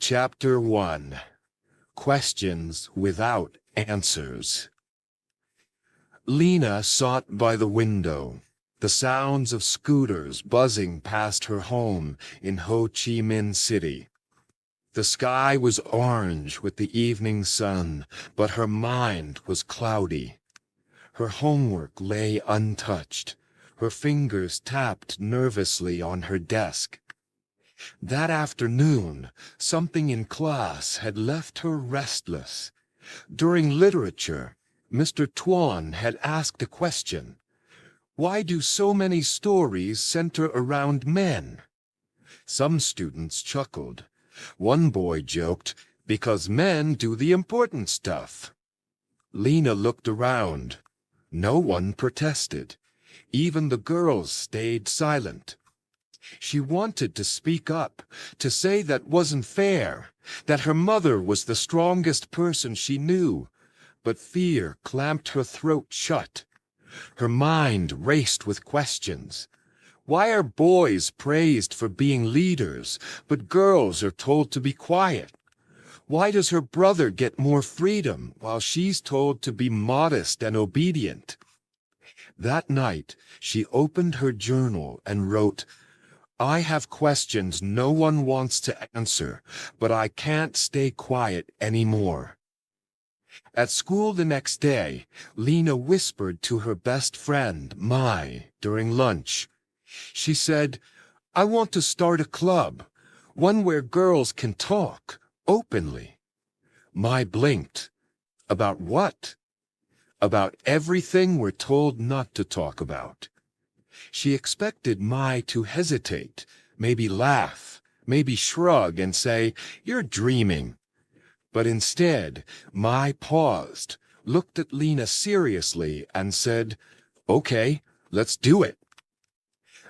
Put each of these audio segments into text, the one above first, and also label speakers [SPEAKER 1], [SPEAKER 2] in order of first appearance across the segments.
[SPEAKER 1] Chapter 1. Questions Without Answers. Lina sat by the window, the sounds of scooters buzzing past her home in Ho Chi Minh City. The sky was orange with the evening sun, but her mind was cloudy. Her homework lay untouched. Her fingers tapped nervously on her desk. That afternoon, something in class had left her restless. During literature, Mr. Tuan had asked a question. Why do so many stories center around men? Some students chuckled. One boy joked, because men do the important stuff. Lina looked around. No one protested. Even the girls stayed silent. She wanted to speak up, to say that wasn't fair, that her mother was the strongest person she knew, but fear clamped her throat shut. Her mind raced with questions. Why are boys praised for being leaders, but girls are told to be quiet? Why does her brother get more freedom while she's told to be modest and obedient? That night, she opened her journal and wrote, I have questions no one wants to answer, but I can't stay quiet anymore. At school the next day, Lina whispered to her best friend, Mai, during lunch. She said, I want to start a club, one where girls can talk, openly. Mai blinked. About what? About everything we're told not to talk about. She expected Mai to hesitate, maybe laugh, maybe shrug and say, You're dreaming. But instead, Mai paused, looked at Lina seriously and said, Okay, let's do it.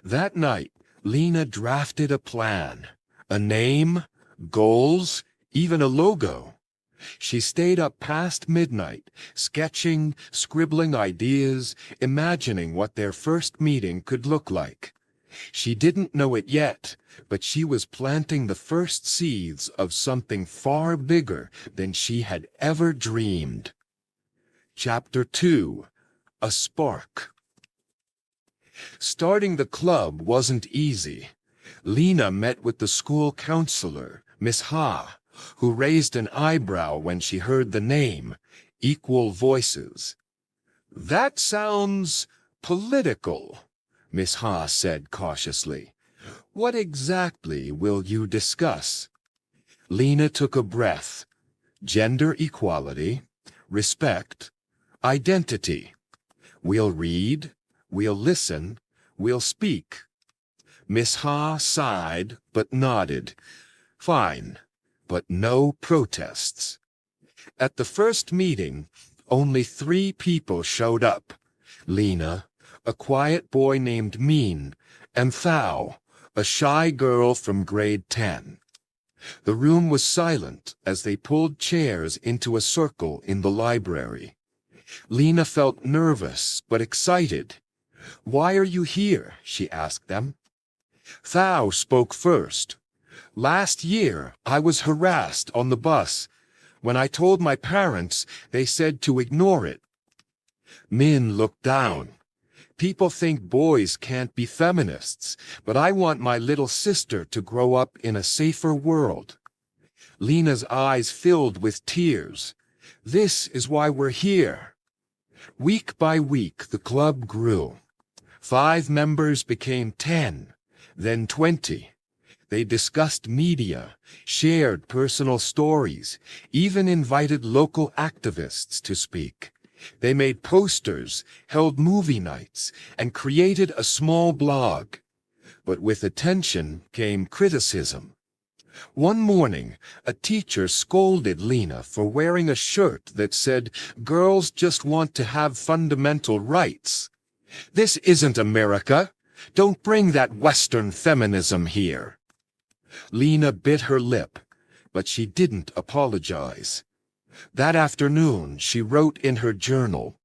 [SPEAKER 1] That night, Lina drafted a plan, a name, goals, even a logo. She stayed up past midnight, sketching, scribbling ideas, imagining what their first meeting could look like. She didn't know it yet, but she was planting the first seeds of something far bigger than she had ever dreamed. Chapter 2. A Spark. Starting the club wasn't easy. Lina met with the school counselor, Miss Ha, who raised an eyebrow when she heard the name, Equal Voices. That sounds political, Miss Ha said cautiously. What exactly will you discuss? Lina took a breath. Gender equality, respect, identity. We'll read, we'll listen, we'll speak. Miss Ha sighed but nodded. Fine. But no protests. At the first meeting, only 3 people showed up. Lina, a quiet boy named Min, and Thao, a shy girl from grade 10. The room was silent as they pulled chairs into a circle in the library. Lina felt nervous but excited. Why are you here? She asked them. Thao spoke first. Last year, I was harassed on the bus. When I told my parents, they said to ignore it. Min looked down. People think boys can't be feminists, but I want my little sister to grow up in a safer world. Lina's eyes filled with tears. This is why we're here. Week by week, the club grew. 5 members became 10, then 20. They discussed media, shared personal stories, even invited local activists to speak. They made posters, held movie nights, and created a small blog. But with attention came criticism. One morning, a teacher scolded Lina for wearing a shirt that said, Girls just want to have fundamental rights. This isn't America. Don't bring that Western feminism here. Lina bit her lip, but she didn't apologize. That afternoon, she wrote in her journal,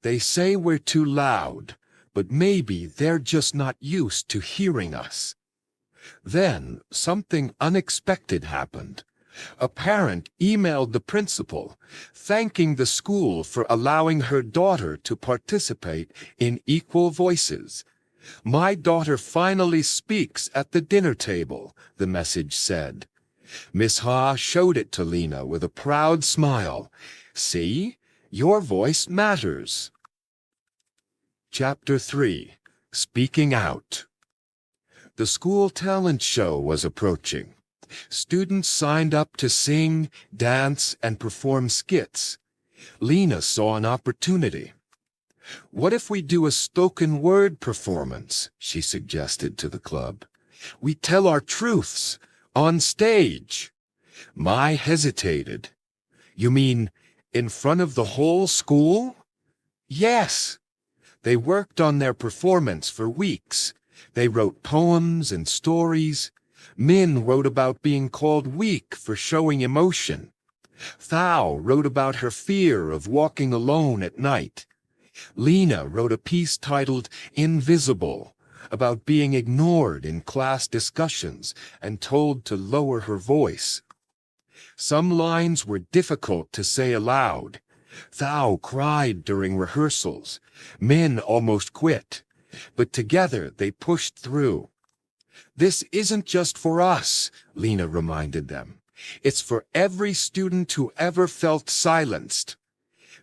[SPEAKER 1] They say we're too loud, but maybe they're just not used to hearing us. Then something unexpected happened. A parent emailed the principal, thanking the school for allowing her daughter to participate in Equal Voices. "My daughter finally speaks at the dinner table," the message said. Miss Ha showed it to Lina with a proud smile. "See? Your voice matters." Chapter 3. Speaking Out. The school talent show was approaching. Students signed up to sing, dance, and perform skits. Lina saw an opportunity. "What if we do a spoken word performance?" she suggested to the club. "We tell our truths on stage." Mai hesitated. "You mean in front of the whole school?" "Yes." They worked on their performance for weeks. They wrote poems and stories. Min wrote about being called weak for showing emotion. Thao wrote about her fear of walking alone at night. Lina wrote a piece titled "Invisible," about being ignored in class discussions and told to lower her voice. Some lines were difficult to say aloud. Thao cried during rehearsals. Min almost quit. But together they pushed through. "This isn't just for us," Lina reminded them. "It's for every student who ever felt silenced."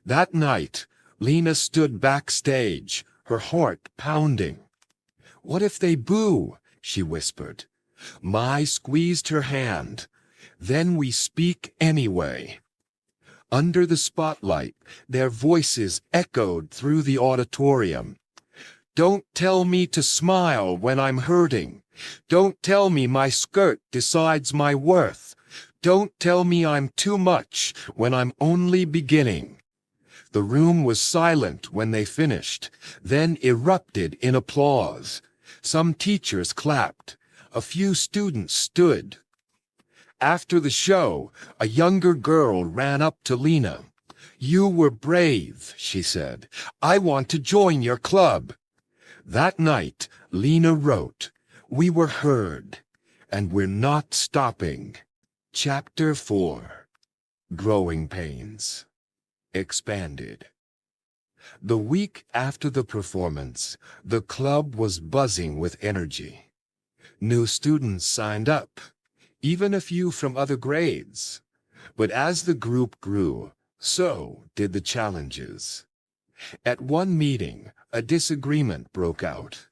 [SPEAKER 1] That night, Lina stood backstage, her heart pounding. "What if they boo?" she whispered. Mai squeezed her hand. "Then we speak anyway." Under the spotlight, their voices echoed through the auditorium. "Don't tell me to smile when I'm hurting. Don't tell me my skirt decides my worth. Don't tell me I'm too much when I'm only beginning." The room was silent when they finished, then erupted in applause. Some teachers clapped. A few students stood. After the show, a younger girl ran up to Lina. "You were brave," she said. "I want to join your club." That night, Lina wrote, "We were heard, and we're not stopping." Chapter 4. Growing Pains. Expanded. The week after the performance, the club was buzzing with energy. New students signed up, even a few from other grades. But as the group grew, so did the challenges. At one meeting, a disagreement broke out.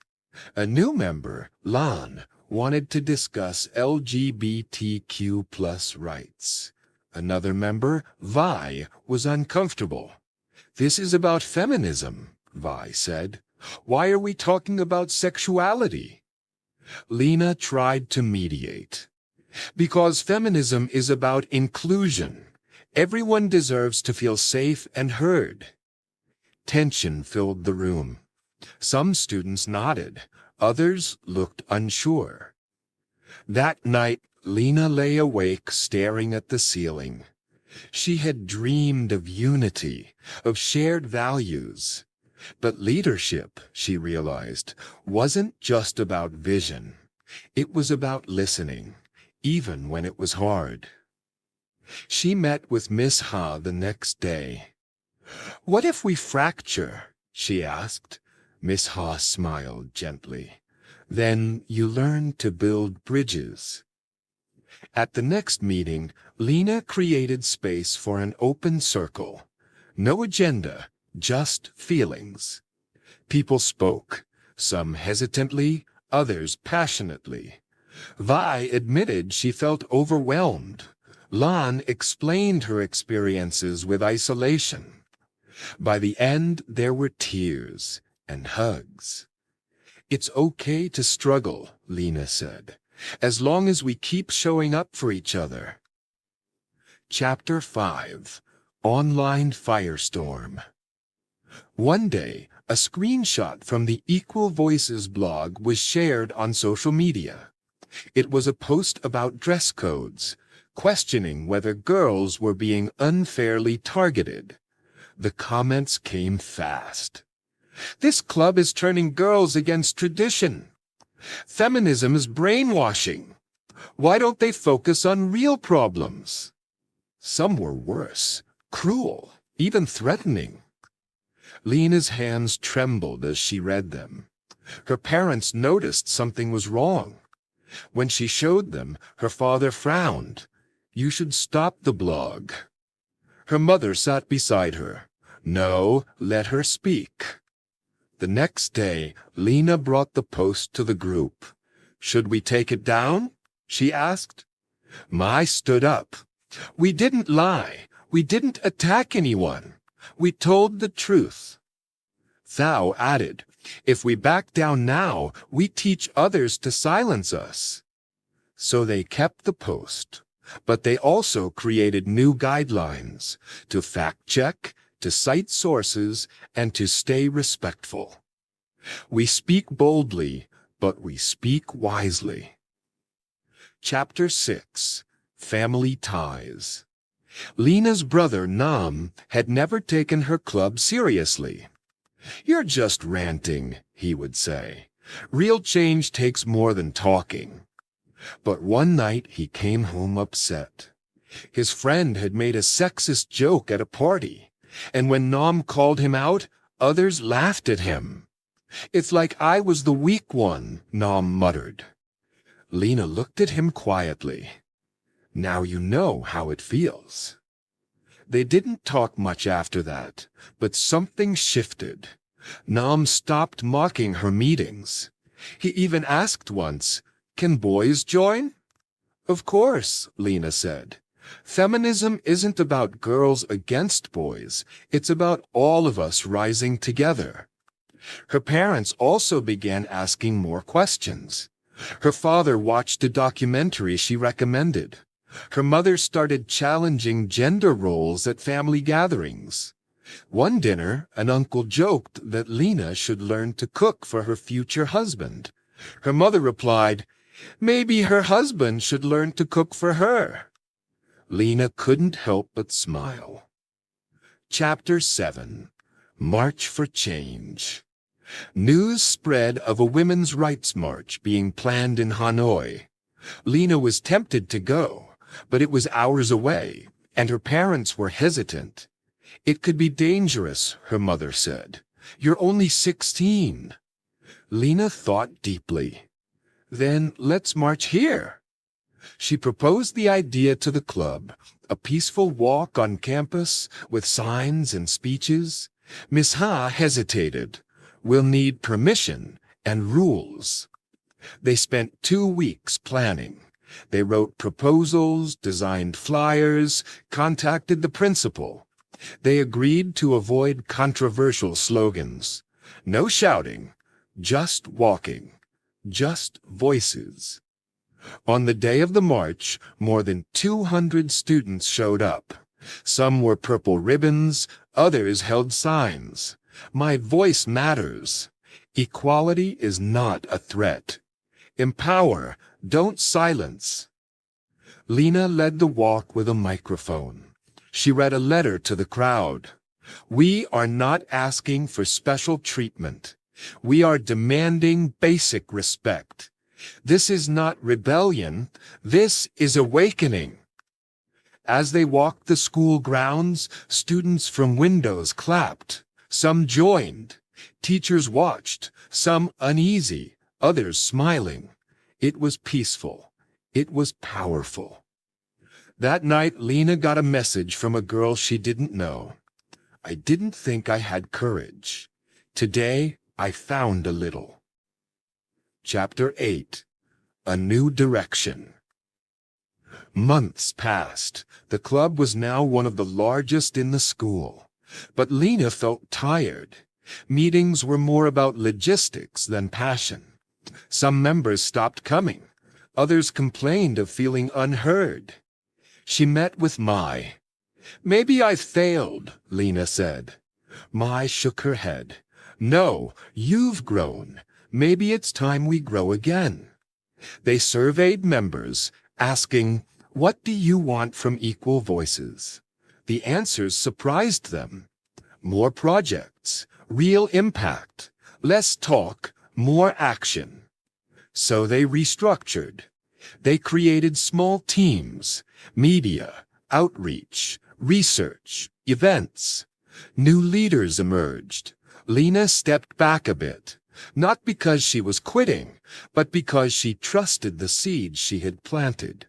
[SPEAKER 1] A new member, Lan, wanted to discuss LGBTQ+ rights. Another member, Vi, was uncomfortable. "This is about feminism," Vi said. "Why are we talking about sexuality?" Lina tried to mediate. "Because feminism is about inclusion. Everyone deserves to feel safe and heard." Tension filled the room. Some students nodded. Others looked unsure. That night, Lina lay awake staring at the ceiling. She had dreamed of unity, of shared values. But leadership, she realized, wasn't just about vision. It was about listening, even when it was hard. She met with Miss Ha the next day. "What if we fracture?" she asked. Miss Ha smiled gently. "Then you learn to build bridges." At the next meeting, Lina created space for an open circle. No agenda, just feelings. People spoke, some hesitantly, others passionately. Vi admitted she felt overwhelmed. Lan explained her experiences with isolation. By the end, there were tears and hugs. "It's okay to struggle," Lina said, "as long as we keep showing up for each other." Chapter 5. Online Firestorm. One day, a screenshot from the Equal Voices blog was shared on social media. It was a post about dress codes, questioning whether girls were being unfairly targeted. The comments came fast. "This club is turning girls against tradition. Feminism is brainwashing. Why don't they focus on real problems? Some were worse, cruel, even threatening. Lina's hands trembled as she read them. Her parents noticed something was wrong. When she showed them, her father frowned. "You should stop the blog." Her mother sat beside her. "No, let her speak." The next day, Lina brought the post to the group. "Should we take it down?" she asked. Mai stood up. "We didn't lie. We didn't attack anyone. We told the truth." Thao added, "If we back down now, we teach others to silence us." So they kept the post, but they also created new guidelines to fact-check, to cite sources, and to stay respectful. We speak boldly, but we speak wisely. Chapter 6. Family Ties. Lina's brother Nam had never taken her club seriously. "You're just ranting," he would say. "Real change takes more than talking." But one night he came home upset. His friend had made a sexist joke at a party, and when Nam called him out, others laughed at him. "It's like I was the weak one," Nam muttered. Lina looked at him quietly. "Now you know how it feels." They didn't talk much after that, but something shifted. Nam stopped mocking her meetings. He even asked once, "Can boys join?" "Of course," Lina said. "Feminism isn't about girls against boys. It's about all of us rising together." Her parents also began asking more questions. Her father watched a documentary she recommended. Her mother started challenging gender roles at family gatherings. One dinner, an uncle joked that Lina should learn to cook for her future husband. Her mother replied, "Maybe her husband should learn to cook for her." Lina couldn't help but smile. Chapter 7. March for Change. News spread of a women's rights march being planned in Hanoi. Lina was tempted to go, but it was hours away, and her parents were hesitant. "It could be dangerous," her mother said. "You're only 16. Lina thought deeply. "Then let's march here." She proposed the idea to the club, a peaceful walk on campus with signs and speeches. Miss Ha hesitated. "We'll need permission and rules." They spent 2 weeks planning. They wrote proposals, designed flyers, contacted the principal. They agreed to avoid controversial slogans. No shouting, just walking, just voices. On the day of the march, more than 200 students showed up. Some wore purple ribbons, others held signs. "My voice matters. Equality is not a threat. Empower, don't silence." Lina led the walk with a microphone. She read a letter to the crowd. "We are not asking for special treatment. We are demanding basic respect. This is not rebellion. This is awakening." As they walked the school grounds, students from windows clapped. Some joined. Teachers watched, some uneasy, others smiling. It was peaceful. It was powerful. That night, Lina got a message from a girl she didn't know. "I didn't think I had courage. Today, I found a little." Chapter 8. A New Direction. Months passed. The club was now one of the largest in the school. But Lina felt tired. Meetings were more about logistics than passion. Some members stopped coming. Others complained of feeling unheard. She met with Mai. "Maybe I failed," Lina said. Mai shook her head. "No, you've grown. Maybe it's time we grow again." They surveyed members, asking, "What do you want from Equal Voices?" The answers surprised them. More projects, real impact, less talk, more action. So they restructured. They created small teams, media, outreach, research, events. New leaders emerged. Lina stepped back a bit, not because she was quitting, but because she trusted the seeds she had planted.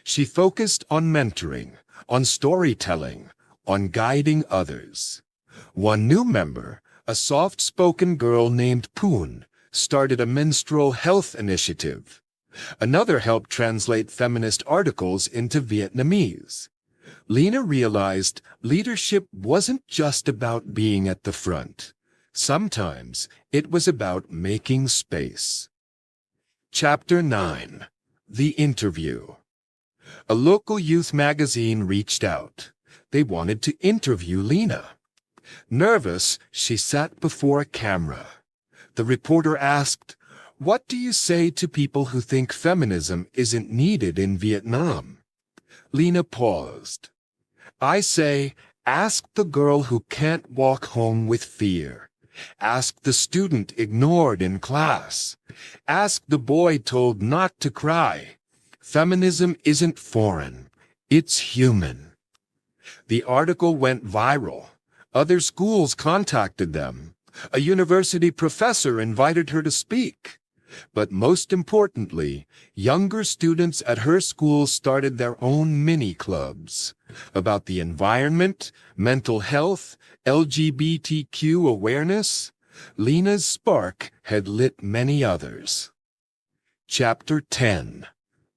[SPEAKER 1] She focused on mentoring, on storytelling, on guiding others. One new member, a soft-spoken girl named Poon, started a menstrual health initiative. Another helped translate feminist articles into Vietnamese. Lina realized leadership wasn't just about being at the front. Sometimes it was about making space. Chapter 9. The Interview. A local youth magazine reached out. They wanted to interview Lina. Nervous, she sat before a camera. The reporter asked, "What do you say to people who think feminism isn't needed in Vietnam?" Lina paused. "I say, ask the girl who can't walk home with fear. Ask the student ignored in class. Ask the boy told not to cry. Feminism isn't foreign. It's human." The article went viral. Other schools contacted them. A university professor invited her to speak. But most importantly, younger students at her school started their own mini-clubs about the environment, mental health, LGBTQ awareness. Lina's spark had lit many others. Chapter 10.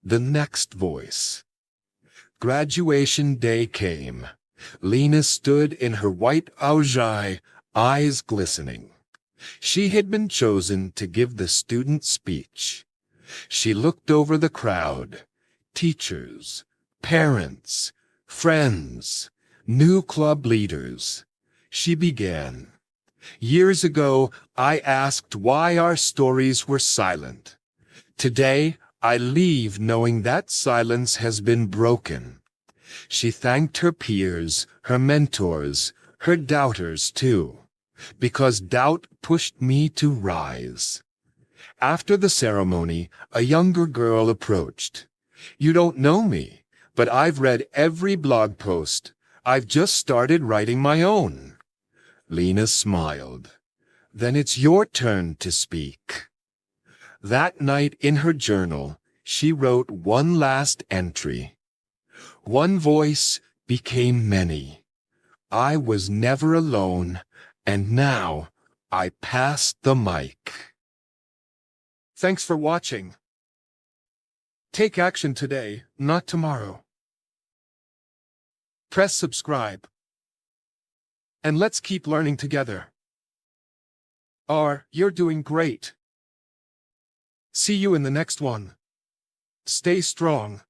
[SPEAKER 1] The Next Voice. Graduation day came. Lina stood in her white ojai, eyes glistening. She had been chosen to give the student speech. She looked over the crowd. Teachers, parents, friends, new club leaders. She began. "Years ago, I asked why our stories were silent. Today, I leave knowing that silence has been broken." She thanked her peers, her mentors, her doubters too, because doubt pushed me to rise. After the ceremony, a younger girl approached. "You don't know me, but I've read every blog post. I've just started writing my own." Lina smiled. "Then it's your turn to speak." That night in her journal, she wrote one last entry. "One voice became many. I was never alone, and now I pass the mic." Thanks for watching. Take action today, not tomorrow. Press subscribe. And let's keep learning together. You're doing great. See you in the next one. Stay strong.